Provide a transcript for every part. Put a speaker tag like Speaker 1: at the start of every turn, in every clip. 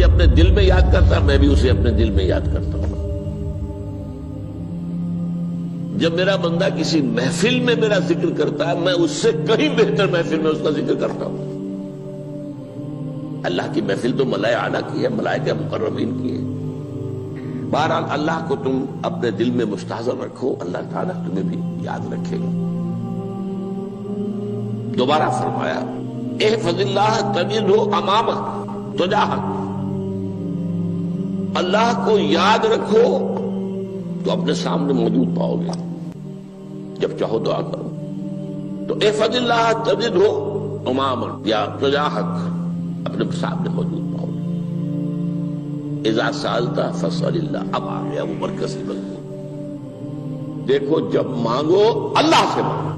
Speaker 1: مجھے اپنے دل میں یاد کرتا ہے، میں بھی اسے اپنے دل میں یاد کرتا ہوں۔ جب میرا بندہ کسی محفل میں میرا ذکر کرتا ہے، میں اس سے کہیں بہتر محفل میں اس کا ذکر کرتا ہوں۔ اللہ کی محفل تو ملائے اعلیٰ کی ہے، ملائکہ مقربین کی ہے۔ بہرحال اللہ کو تم اپنے دل میں مستحضر رکھو، اللہ تعالیٰ تمہیں بھی یاد رکھے گا۔ دوبارہ فرمایا احفظ اللہ تجدہ امامک تجاہک، اللہ کو یاد رکھو تو اپنے سامنے موجود پاؤ گے، جب چاہو دعا کرو تو احفظ اللہ تجدہ امامک یا تجاہک، اپنے سامنے موجود پاؤ گے۔ اذا سألت فاسأل اللہ، اب آ گیا وہ مرکزی مضمون۔ دیکھو جب مانگو اللہ سے مانگو،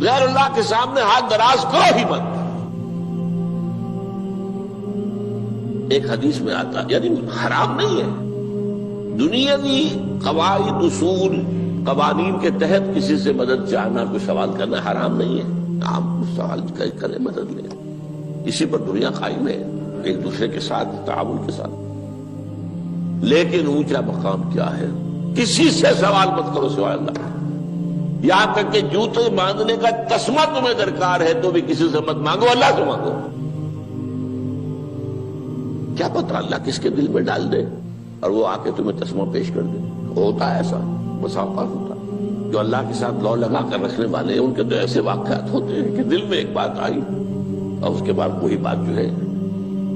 Speaker 1: غیر اللہ کے سامنے ہاتھ دراز کرو ہی مت۔ ایک حدیث میں آتا یعنی حرام نہیں ہے، دنیاوی قواعد اصول قوانین کے تحت کسی سے مدد چاہنا، کوئی سوال کرنا حرام نہیں ہے۔ آپ سوال کریں، مدد لیں، اسی پر دنیا قائم ہے، ایک دوسرے کے ساتھ تعاون کے ساتھ۔ لیکن اونچا مقام کیا ہے؟ کسی سے سوال مت کرو سوائے اللہ، یہاں تک کہ جوتے باندھنے کا تسمہ تمہیں درکار ہے تو بھی کسی سے مت مانگو، اللہ سے مانگو۔ کیا پتہ اللہ کس کے دل میں ڈال دے اور وہ آ کے تمہیں تسمہ پیش کر دے۔ ہوتا ہے ایسا، بسا اوقات ہوتا ہے۔ جو اللہ کے ساتھ لو لگا کر رکھنے والے ہیں ان کے تو ایسے واقعات ہوتے ہیں کہ دل میں ایک بات آئی اور اس کے بعد وہی بات جو ہے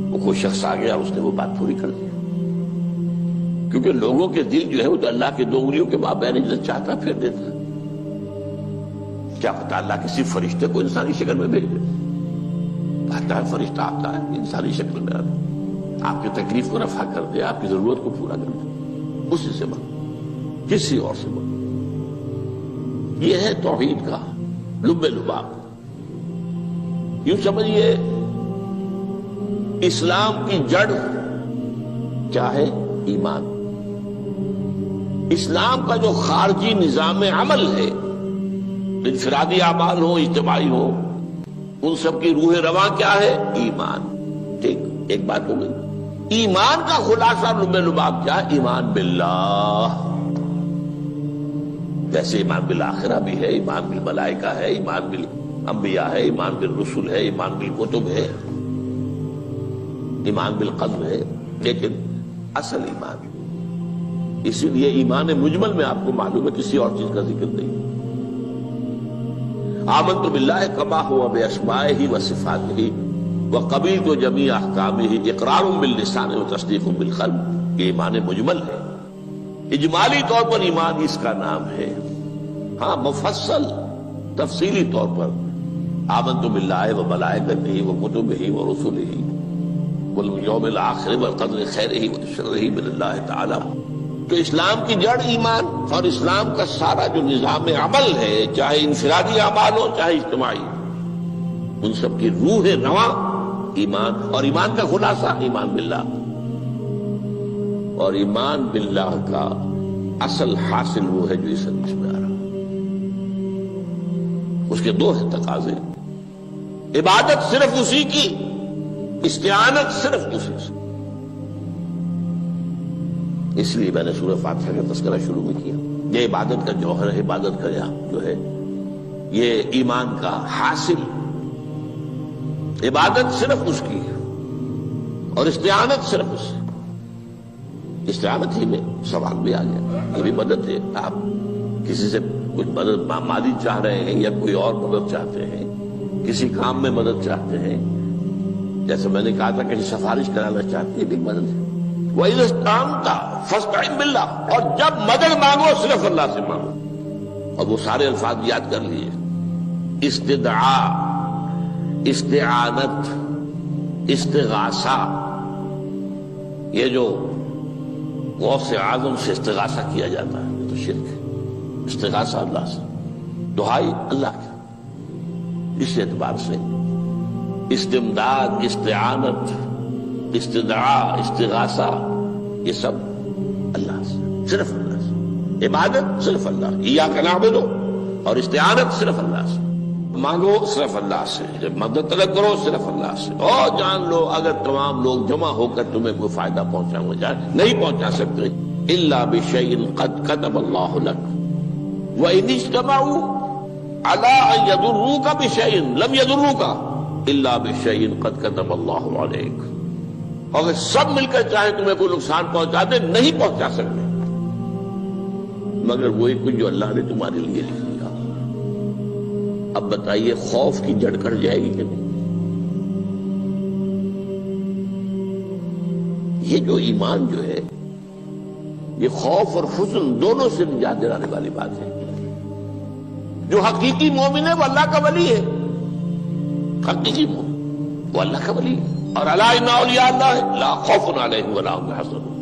Speaker 1: وہ کوئی شخص آ گیا اور اس نے وہ بات پوری کر دی۔ کیونکہ لوگوں کے دل جو ہے وہ تو اللہ کے دو انگلیوں کے مابین جو چاہتا پھر دیتا ہے۔ کیا پتہ اللہ کسی فرشتے کو انسانی شکل میں بھیج دے، آتا ہے فرشتہ، آتا ہے انسانی شکل میں، آتا ہے آپ کی تکلیف کو رفع کر دے، آپ کی ضرورت کو پورا کر دے، اسی سے مانگو، کسی اور سے مانگو۔ یہ ہے توحید کا لب لباب۔ یوں سمجھیے اسلام کی جڑ کیا ہے؟ ایمان۔ اسلام کا جو خارجی نظام عمل ہے، انفرادی اعمال ہو اجتماعی ہو، ان سب کی روح رواں کیا ہے؟ ایمان۔ ٹھیک، ایک بات ہو گئی۔ ایمان کا خلاصہ لب لباب کیا ہے؟ ایمان باللہ۔ جیسے ایمان بالآخرہ بھی ہے، ایمان بالملائکہ ہے، ایمان بالانبیاء ہے، ایمان بالرسل ہے، ایمان بالکتب ہے، ایمان بالقدر ہے، لیکن اصل ایمان، اسی لیے ایمان مجمل میں آپ کو معلوم ہے کسی اور چیز کا ذکر نہیں۔ آمنت باللہ کما ہوا باسمائہ وصفاتہ وقبلت جمیع احکامہ اقرار باللسان وتصدیق بالقلب، یہ ایمان مجمل ہے۔ اجمالی طور پر ایمان اس کا نام ہے، ہاں مفصل تفصیلی طور پر آمنت باللہ وملائکتہ وکتبہ ورسلہ والیوم الآخر والقدر خیرہ وشرہ من اللہ تعالی۔ تو اسلام کی جڑ ایمان، اور اسلام کا سارا جو نظام عمل ہے، چاہے انفرادی اعمال ہو چاہے اجتماعی، ان سب کی روح رواں ایمان، اور ایمان کا خلاصہ ایمان باللہ۔ اور ایمان باللہ کا اصل حاصل وہ ہے جو اس حدیث میں آ رہا، اس کے دو ہیں تقاضے، عبادت صرف اسی کی، استعانت صرف اسی سے۔ اس لیے میں نے سورہ فاتحہ کا تذکرہ شروع میں کیا، یہ عبادت کا جوہر ہے، عبادت کا جو ہے یہ ایمان کا حاصل، عبادت صرف اس کی ہے اور استعانت صرف اس سے۔ استعانت ہی میں سوال بھی آ گیا، یہ بھی مدد ہے۔ آپ کسی سے کچھ مدد مالی چاہ رہے ہیں یا کوئی اور مدد چاہتے ہیں، کسی کام میں مدد چاہتے ہیں، جیسے میں نے کہا تھا کہیں سفارش کرانا چاہتے ہیں، یہ بھی مدد ہے۔ وَإِذَا اسْتَعَنْتَ فَاسْتَعِنْ بِاللَّهِ، اور جب مدد مانگو صرف اللہ سے مانگو۔ اور وہ سارے الفاظ یاد کر لیے، استدعاء، استعانت، استغاثہ، یہ جو غوث اعظم سے استغاثہ کیا جاتا ہے یہ تو شرک ہے۔ استغاثہ اللہ سے، دعائی اللہ کی، اس اعتبار سے استمداد، استعانت، استدعاء، استغاثہ، یہ سب اللہ سے، صرف اللہ سے۔ عبادت صرف اللہ، ایاک نعبد، اور استعانت صرف اللہ سے۔ مانگو صرف اللہ سے، جب مدد طلب کرو صرف اللہ سے، اور جان لو اگر تمام لوگ جمع ہو کر تمہیں کوئی فائدہ پہنچاؤ جائے نہیں پہنچا سکتے، الا بشیء قد کتب اللہ لک وان اجتمعوا علی ان یضروک بشیء لم یضروک الا بشیء قد کتب اللہ علیک، اگر سب مل کر چاہے تمہیں کوئی نقصان پہنچا دے نہیں پہنچا سکتے مگر وہی کچھ جو اللہ نے تمہارے لیے لکھ دیا۔ اب بتائیے خوف کی جڑ کٹ جائے گی کہ نہیں؟ یہ جو ایمان جو ہے یہ خوف اور حزن دونوں سے نجات دلانے والی بات ہے۔ جو حقیقی مومن ہے وہ اللہ کا ولی ہے، حقیقی مومن وہ اللہ کا ولی ہے، اور الا ان اولیاء اللہ لا خوف علیہم ولا هم يحزنون۔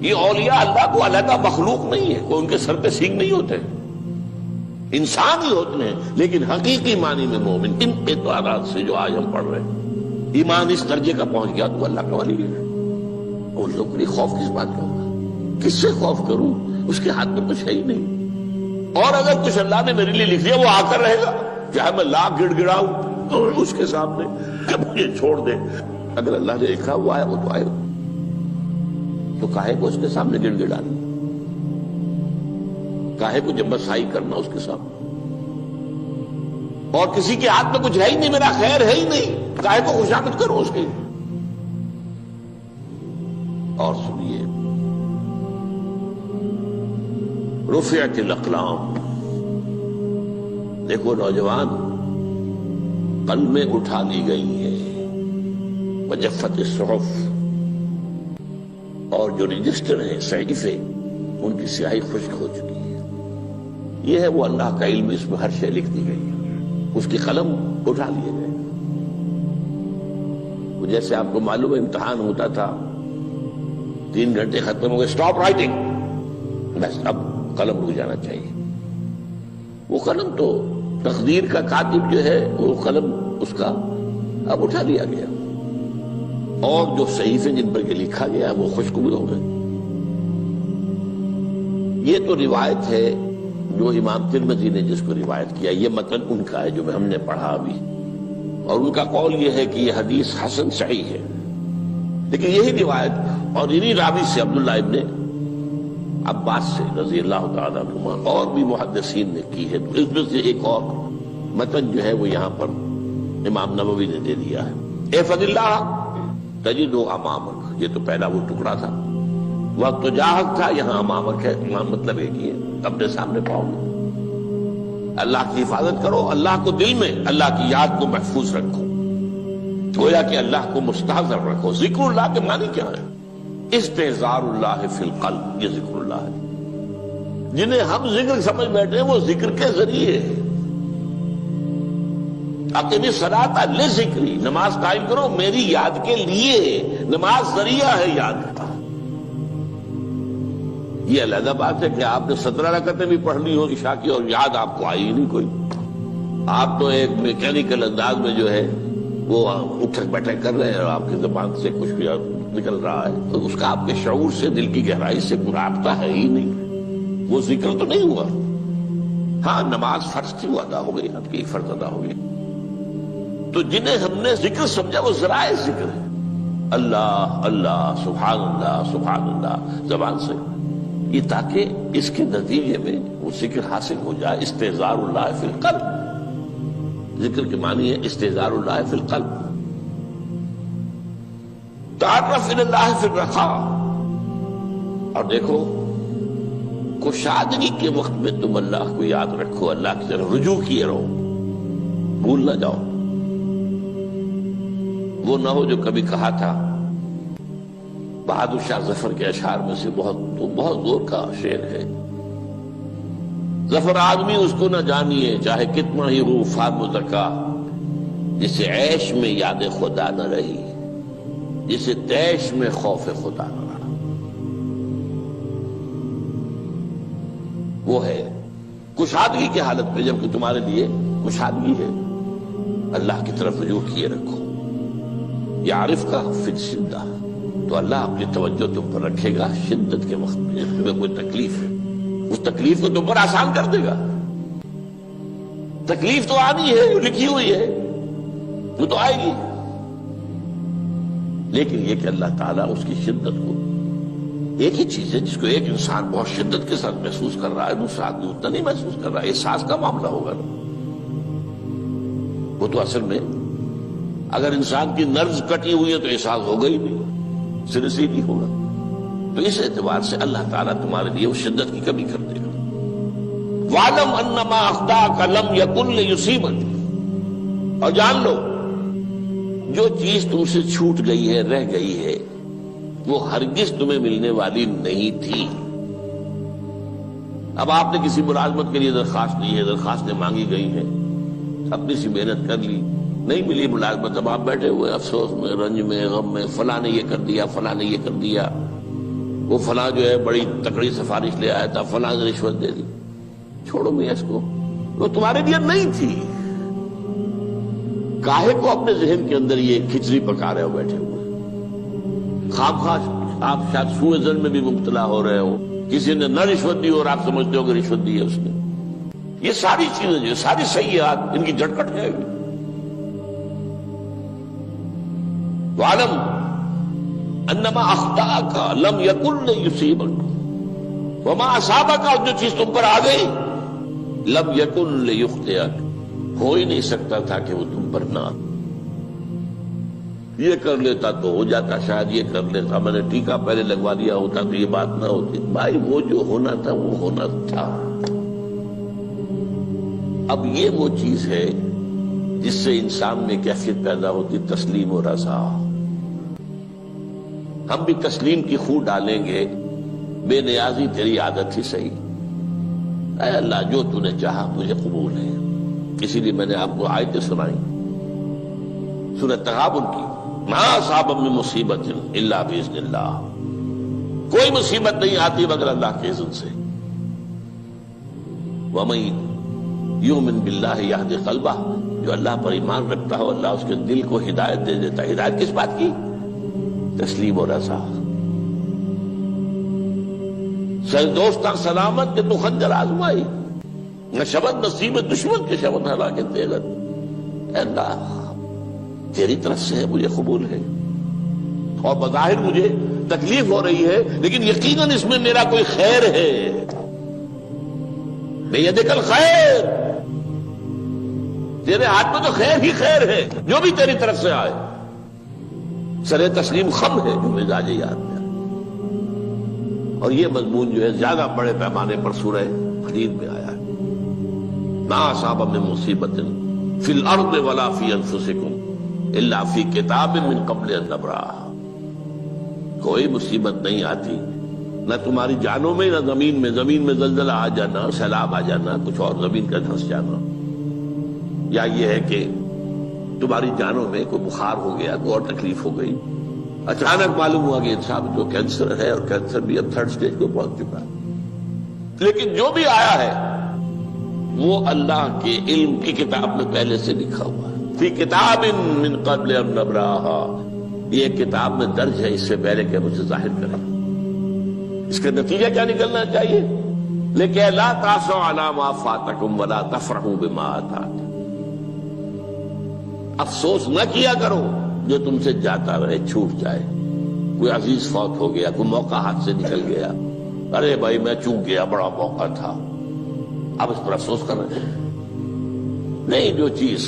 Speaker 1: یہ اولیاء اللہ کو علیحدہ مخلوق نہیں ہے، کوئی ان کے سر پہ سینگ نہیں ہوتے، انسان ہی ہوتے ہیں، لیکن حقیقی معنی میں مومن ان اعتبارات سے جو آج ہم پڑھ رہے ہیں ایمان اس درجے کا پہنچ گیا تو اللہ کا ولی ہے۔ ان لوگوں کے لیے خوف کس بات کا ہوگا؟ کس سے خوف کروں؟ اس کے ہاتھ میں کچھ ہے ہی نہیں، اور اگر کچھ اللہ نے میرے لیے لکھ دیا وہ آ کر رہے گا، چاہے میں لاکھ گڑ گڑاؤں اور اس کے سامنے کہ مجھے چھوڑ دے، اگر اللہ نے لکھا وہ آیا وہ تو آئے گا، تو کاہے کو اس کے سامنے گڑ گڑانا، کاہے کو جبرسائی کرنا اس کے سامنے، اور کسی کے ہاتھ میں کچھ ہے ہی نہیں، میرا خیر ہے ہی نہیں، کاہے کو خوشامد کرو اس کی۔ اور سنیے، رفعت الاقلام، دیکھو نوجوان، قلمیں اٹھا لی گئی ہیں، وجفت الصحف، اور جو رجسٹر ہیں صحیفے ان کی سیاہی خشک ہو چکی ہے۔ یہ ہے وہ اللہ کا علم، اس میں ہر شے لکھ دی گئی ہے، اس کی قلم اٹھا لیے گئے۔ جیسے آپ کو معلوم ہے امتحان ہوتا تھا، 3 گھنٹے ختم ہو گئے، اسٹاپ رائٹنگ، بس اب قلم رک جانا چاہیے۔ وہ قلم تو تقدیر کا کاتب جو ہے وہ قلم اس کا اب اٹھا لیا گیا، اور جو صحیفے جن پر یہ لکھا گیا وہ خشک ہو گئے۔ یہ تو روایت ہے جو امام ترمذی نے جس کو روایت کیا، یہ متن ان کا ہے جو ہم نے پڑھا ابھی، اور ان کا قول یہ ہے کہ یہ حدیث حسن صحیح ہے، لیکن یہی روایت اور انہی راوی سے عبداللہ ابن عباس سے رضی اللہ تعالیٰ عنہما اور بھی محدثین نے کی ہے، تو اس میں سے ایک اور متن جو ہے وہ یہاں پر امام نووی نے دے دیا ہے۔ احفظ اللہ تجدہ امامک، یہ تو پہلا وہ ٹکڑا تھا، وقت تو جاہک تھا، یہاں امامک ہے، امام مطلب ایک ہی ہے، اپنے سامنے پاؤ گے۔ اللہ کی حفاظت کرو، اللہ کو دل میں، اللہ کی یاد کو محفوظ رکھو، گویا کہ اللہ کو مستحضر رکھو۔ ذکر اللہ کے معنی کیا ہے؟ استحضار اللہ فی القلب، یہ ذکر اللہ ہے۔ جنہیں ہم ذکر سمجھ بیٹھے ہیں وہ ذکر کے ذریعے ہے۔ اقم الصلاۃ لذکری، نماز قائم کرو میری یاد کے لیے، نماز ذریعہ ہے یاد کا۔ یہ علیحدہ بات ہے کہ آپ نے 17 رکعتیں بھی پڑھ لی ہو عشاء کی اور یاد آپ کو آئی ہی نہیں کوئی، آپ تو ایک میکینیکل انداز میں جو ہے وہ اٹھک بیٹھک کر رہے ہیں اور آپ کی زبان سے کچھ بھی نکل رہا ہے، تو اس کا آپ کے شعور سے، دل کی گہرائی سے کوئی رابطہ ہے ہی نہیں، وہ ذکر تو نہیں ہوا۔ ہاں نماز فرض تھی وہ ادا ہو گئی، آپ کی فرض ادا ہو گئی۔ تو جنہیں ہم نے ذکر سمجھا وہ ذرائع ذکر ہے، اللہ اللہ سبحان اللہ زبان سے، یہ تاکہ اس کے نتیجے میں وہ ذکر حاصل ہو جائے۔ استحضار اللہ فی القلب، ذکر کے معنی ہے استحضار اللہ فی القلب۔ تعرف الی اللہ فی الرخاء، اور دیکھو کشادگی کے وقت میں تم اللہ کو یاد رکھو، اللہ کی طرف رجوع کیے رہو، بھول نہ جاؤ۔ وہ نہ ہو جو کبھی کہا تھا، بہادر شاہ ظفر کے اشعار میں سے بہت زور کا شعر ہے، ظفر آدمی اس کو نہ جانیے چاہے کتنا ہی رو فام زکا، جسے عیش میں یاد خدا نہ رہی، جسے تیش میں خوف خدا نہ رہا۔ وہ ہے کشادگی کی حالت میں، جبکہ تمہارے لیے کشادگی ہے، اللہ کی طرف رجوع کیے رکھو۔ یعرف کا فی الشدہ، تو اللہ اپنی توجہ تم پر رکھے گا شدت کے وقت میں، جب تمہیں کوئی تکلیف ہے اس تکلیف کو تم پر آسان کر دے گا۔ تکلیف تو آنی ہے، جو لکھی ہوئی ہے وہ تو آئے گی، لیکن یہ کہ اللہ تعالیٰ اس کی شدت کو، ایک ہی چیز ہے جس کو ایک انسان بہت شدت کے ساتھ محسوس کر رہا ہے، دوسرا آدمی اتنا نہیں محسوس کر رہا ہے، احساس کا معاملہ ہوگا نا۔ وہ تو اصل میں اگر انسان کی نرز کٹی ہوئی ہے تو احساس ہوگا ہی نہیں، سر سے نہیں ہوگا۔ تو اس اعتبار سے اللہ تعالیٰ تمہارے لیے اس شدت کی کمی کر دے گا۔ وَاعْلَمْ أَنَّمَا أَخْطَأَكَ لَمْ يَكُنْ لِيُصِيبَكَ، اور جان لو جو چیز تم سے چھوٹ گئی ہے، رہ گئی ہے، وہ ہرگز تمہیں ملنے والی نہیں تھی۔ اب آپ نے کسی ملازمت کے لیے درخواست دی ہے، درخواستیں مانگی گئی ہیں، اپنی سی محنت کر لی، نہیں ملی ملازمت، اب آپ بیٹھے ہوئے افسوس میں، رنج میں، غم میں، فلاں نے یہ کر دیا، فلاں نے یہ کر دیا، وہ فلاں جو ہے بڑی تکڑی سفارش لے آیا تھا، فلاں نے رشوت دے دی۔ چھوڑو میاں اس کو، وہ تمہارے لیے نہیں تھی۔ کاہے کو اپنے ذہن کے اندر یہ کھچڑی پکا رہے ہو بیٹھے ہوئے؟ خواہ آپ شاید سوء ظن میں بھی مبتلا ہو رہے ہو، کسی نے نہ رشوت دی اور آپ سمجھتے ہو کہ رشوت دی ہے اس نے۔ یہ ساری چیزیں جو ساری سیئات، ان کی جھٹکٹ ہے۔ وَاعْلَمْ أَنَّمَا أَخْطَأَكَ لَمْ يَكُنْ لِيُصِيبَكَ وَمَا أَصَابَكَ، اور جو چیز تم پر آ گئی، لَمْ يَكُنْ لِيُخْطِئَكَ، ہو ہی نہیں سکتا تھا کہ وہ تم پر نہ۔ یہ کر لیتا تو ہو جاتا، شاید یہ کر لیتا، میں نے ٹیکا پہلے لگوا دیا ہوتا تو یہ بات نہ ہوتی۔ بھائی وہ جو ہونا تھا وہ ہونا تھا۔ اب یہ وہ چیز ہے جس سے انسان میں کیفیت پیدا ہوتی، تسلیم و رضا۔ ہم بھی تسلیم کی خو ڈالیں گے، بے نیازی تیری عادت ہی صحیح، اے اللہ جو تو نے چاہا مجھے قبول ہے۔ اسی لیے میں نے آپ کو آیتیں سنائی سورۃ تغابن کی، ما اصاب من مصیبت الا باذن اللہ، کوئی مصیبت نہیں آتی مگر اللہ کے اذن سے۔ وَمَن یؤمن باللہ یہد قلبہ، جو اللہ پر ایمان رکھتا ہو اللہ اس کے دل کو ہدایت دے دیتا ہے۔ ہدایت کس بات کی؟ تسلیم و رضا۔ سر دوستاں سلامت کے تو خنجر آزمائی، نہ شبد نصیب دشمن کے شبد ہلاکت تیغت۔ اے اللہ تیری طرف سے ہے، مجھے قبول ہے، اور بظاہر مجھے تکلیف ہو رہی ہے لیکن یقیناً اس میں میرا کوئی خیر ہے۔ بیدک الخیر، تیرے ہاتھ میں تو خیر ہی خیر ہے، جو بھی تیری طرف سے آئے۔ سر تسلیم خم ہے جو مزاج یاد میں آئے۔ اور یہ مضمون جو ہے زیادہ بڑے پیمانے پر سورہ حدید میں آیا ہے۔ ما اصاب من مصیبت فی الارض ولا فی انفسکم الا فی کتاب من قبل ان نبرأہا، کوئی مصیبت نہیں آتی نہ تمہاری جانوں میں نہ زمین میں، زمین میں زلزلہ آ جانا، سیلاب آ جانا، کچھ اور زمین کا دھنس جانا، یا یہ ہے کہ تمہاری جانوں میں کوئی بخار ہو گیا، کوئی اور تکلیف ہو گئی، اچانک معلوم ہوا کہ انسان جو کینسر ہے، اور کینسر بھی اب 3rd stage کو پہنچ چکا ہے، لیکن جو بھی آیا ہے وہ اللہ کے علم کی کتاب میں پہلے سے لکھا ہوا ہے۔ فی کتاب من قبل ان نبرأہا، یہ کتاب میں درج ہے اس سے پہلے کہ ہم اسے ظاہر کریں۔ اس کا نتیجہ کیا نکلنا چاہیے؟ لیکن لا تأسوا علی ما فاتکم ولا تفرحوا بما آتاکم، افسوس نہ کیا کرو جو تم سے جاتا رہے، چھوٹ جائے، کوئی عزیز فوت ہو گیا، کوئی موقع ہاتھ سے نکل گیا، ارے بھائی میں چوک گیا، بڑا موقع تھا، اب اس پر افسوس کر رہے ہیں۔ نہیں، جو چیز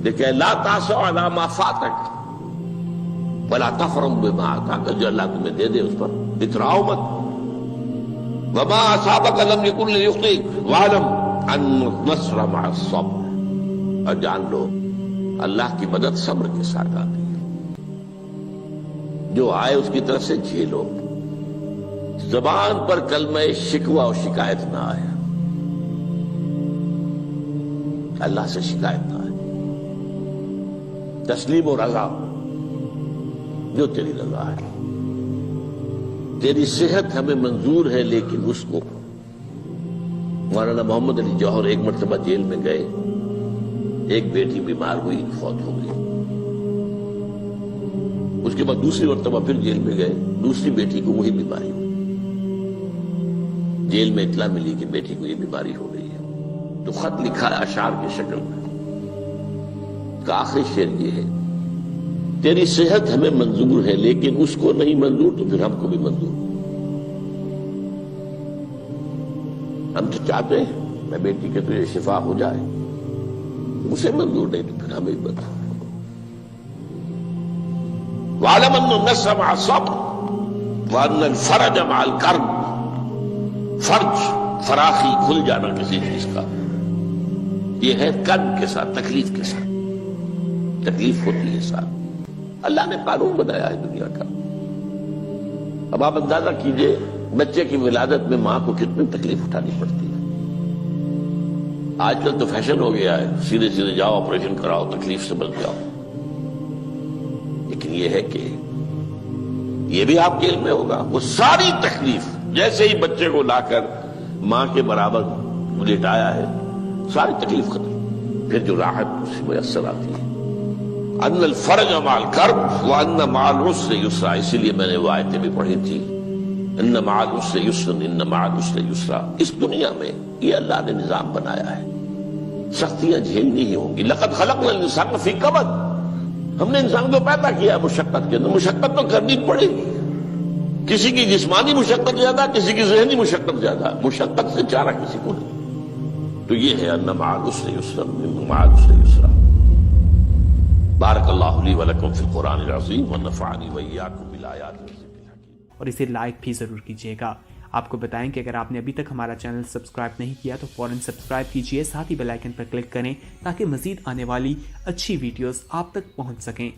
Speaker 1: لیکن لا تأسوا علی ما فاتک ولا تفرحوا بما آتاک، جو اللہ تمہیں دے دے اس پر اتراؤ مت۔ وما اصابک لم یکن لیخطئک واعلم ان النصر مع الصبر، اور جان لو اللہ کی مدد صبر کے ساتھ آتی ہے، جو آئے اس کی طرف سے جھیلو۔ زبان پر کلمہ شکوہ اور شکایت نہ آئے، اللہ سے شکایت نہ آئے، تسلیم و رضا، جو تیری رضا ہے۔ تیری صحت ہمیں منظور ہے، لیکن اس کو مولانا محمد علی جوہر ایک مرتبہ جیل میں گئے، ایک بیٹی بیمار ہوئی، فوت ہو گئی، اس کے بعد دوسری مرتبہ پھر جیل میں گئے، دوسری بیٹی کو وہی بیماری ہوئی، جیل میں اطلاع ملی کہ بیٹی کو یہ بیماری ہو رہی ہے، تو خط لکھا ہے اشعار کی شکل میں، کا آخری شعر یہ ہے: تیری صحت ہمیں منظور ہے لیکن اس کو نہیں منظور تو پھر ہم کو بھی منظور۔ ہم تو چاہتے ہیں میں بیٹی کے تجھے شفا ہو جائے، اسے منظور نہیں تو پھر ہمیں بھی بتا۔ وَاعْلَمْ أَنَّ النَّصْرَ مَعَ الصَّبْرِ وَأَنَّ الْفَرَجَ مَعَ الْكَرْبِ۔ فرج، فراخی، کھل جانا کسی چیز کا، یہ ہے کرب کے ساتھ، تکلیف کے ساتھ، تکلیف ہوتی ہے ساتھ۔ اللہ نے قانون بنایا ہے دنیا کا۔ اب آپ اندازہ کیجئے بچے کی ولادت میں ماں کو کتنی تکلیف اٹھانی پڑتی ہے۔ آج کل تو فیشن ہو گیا ہے، سیدھے سیدھے جاؤ آپریشن کراؤ، تکلیف سے بچ جاؤ، لیکن یہ ہے کہ یہ بھی آپ کے علم میں ہوگا، وہ ساری تکلیف جیسے ہی بچے کو لا کر ماں کے برابر لٹایا ہے، ساری تکلیف ختم، پھر جو راحت اس سے میسر آتی ہے۔ ان الفرج مع الکرب وان مع العسر یسرا، اسی لیے میں نے وہ آیتیں بھی پڑھی تھی، ان مع العسر یسرا ان مع العسر یسرا۔ اس دنیا میں یہ اللہ نے نظام بنایا ہے، سختیاں جھیلنی ہی ہوں گی۔ لقد خلقنا الانسان فی کبد، ہم نے انسان کو پیدا کیا مشقت کے اندر، مشقت تو کرنی پڑے گی۔ کسی کی جسمانی مشقت زیادہ، کسی کی ذہنی مشقت زیادہ، مشقت سے چارہ کسی کو نہیں۔ تو یہ ہے ان مع العسر یسرا ان مع العسر یسرا۔ بارک اللہ لی ولکم فی القرآن العظیم ونفعنی وإیاکم بالآیات والذکر الحکیم۔
Speaker 2: اور اسے لائک بھی ضرور کیجیے گا۔ آپ کو بتائیں کہ اگر آپ نے ابھی تک ہمارا چینل سبسکرائب نہیں کیا تو فوراً سبسکرائب کیجیے، ساتھ ہی بیل آئیکن پر کلک کریں تاکہ مزید آنے والی اچھی ویڈیوز آپ تک پہنچ سکیں۔